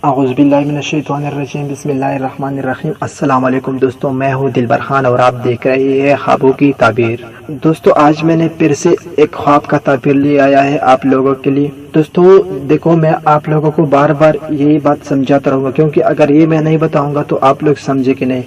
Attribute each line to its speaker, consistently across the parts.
Speaker 1: اعوذ باللہ من الشیطان الرجیم، بسم اللہ الرحمن الرحیم۔ السلام علیکم دوستوں، میں ہوں دلبر خان اور آپ دیکھ رہے ہیں خوابوں کی تعبیر۔ دوستوں آج میں نے پھر سے ایک خواب کا تعبیر لے آیا ہے آپ لوگوں کے لیے۔ دوستوں دیکھو، میں آپ لوگوں کو بار بار یہی بات سمجھاتا رہوں گا، کیونکہ اگر یہ میں نہیں بتاؤں گا تو آپ لوگ سمجھے کہ نہیں۔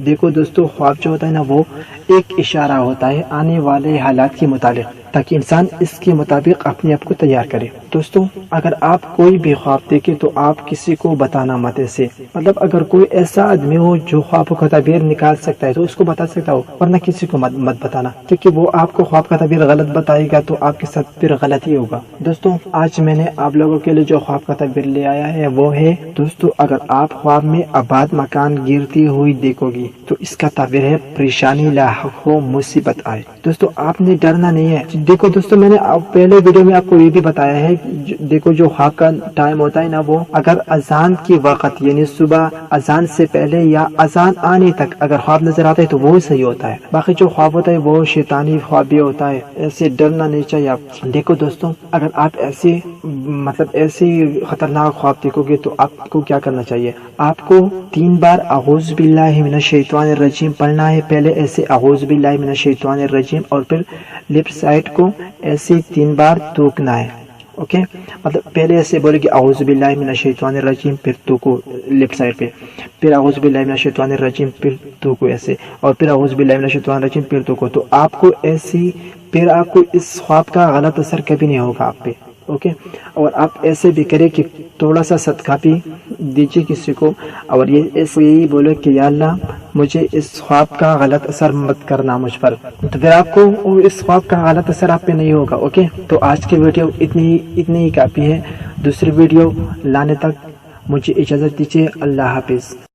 Speaker 1: دیکھو دوستوں، خواب جو ہوتا ہے نا، وہ ایک اشارہ ہوتا ہے آنے والے حالات کے متعلق، تاکہ انسان اس کے مطابق اپنے آپ کو تیار کرے۔ دوستوں اگر آپ کوئی بھی خواب دیکھیں تو آپ کسی کو بتانا مت ایسے، مطلب اگر کوئی ایسا آدمی ہو جو خواب کا تعبیر نکال سکتا ہے تو اس کو بتا سکتا ہو، ورنہ کسی کو مت بتانا، کیونکہ وہ آپ کو خواب کا تعبیر غلط بتائے گا تو آپ کے ساتھ پھر غلط ہی ہوگا۔ دوستوں آج میں نے آپ لوگوں کے لیے جو خواب کا تعبیر لے آیا ہے وہ ہے، دوستوں اگر آپ خواب میں آباد مکان گرتی ہوئی دیکھو گی تو اس کا تعبیر ہے پریشانی لاحق ہو، مصیبت آئے۔ دوستوں آپ نے ڈرنا نہیں ہے۔ دیکھو دوستوں، میں نے پہلے ویڈیو میں آپ کو یہ بھی بتایا ہے، دیکھو جو خواب کا ٹائم ہوتا ہے نا، وہ اگر اذان کی وقت یعنی صبح اذان سے پہلے یا اذان آنے تک اگر خواب نظر آتا ہے تو وہ صحیح ہوتا ہے۔ باقی جو خواب ہوتا ہے وہ شیطانی خواب بھی ہوتا ہے، ایسے ڈرنا نہیں چاہیے آپ۔ دیکھو دوستوں اگر آپ ایسے خطرناک خواب دیکھو گے تو آپ کو کیا کرنا چاہیے، آپ کو 3 بار اعوذ باللہ من الشیطان الرجیم پڑھنا ہے۔ پہلے ایسے اعوذ باللہ من الشیطان الرجیم اور پھر لیفٹ سائڈ کو ایسے 3 بار تھوکنا ہے، اوکے؟ مطلب پہلے ایسے بولے کہ اعوذ باللہ من الشیطان الرجیم، پھر تھوکو لیفٹ سائڈ پہ، پھر اعوذ باللہ من الشیطان الرجیم، پھر تھوکو ایسے، اور پھر اعوذ باللہ من الشیطان الرجیم، پھر تھوکو۔ تو آپ کو ایسی پھر آپ کو اس خواب کا غلط اثر کبھی نہیں ہوگا آپ پہ، اوکے؟ اور آپ ایسے بھی کریں کہ تھوڑا سا صدقہ بھی دیجیے کسی کو، اور یہی بولے کہ یا اللہ مجھے اس خواب کا غلط اثر مت کرنا مجھ پر، تو پھر آپ کو اس خواب کا غلط اثر آپ پہ نہیں ہوگا، اوکے؟ تو آج کی ویڈیو اتنی ہی کافی ہے۔ دوسری ویڈیو لانے تک مجھے اجازت دیجیے، اللہ حافظ۔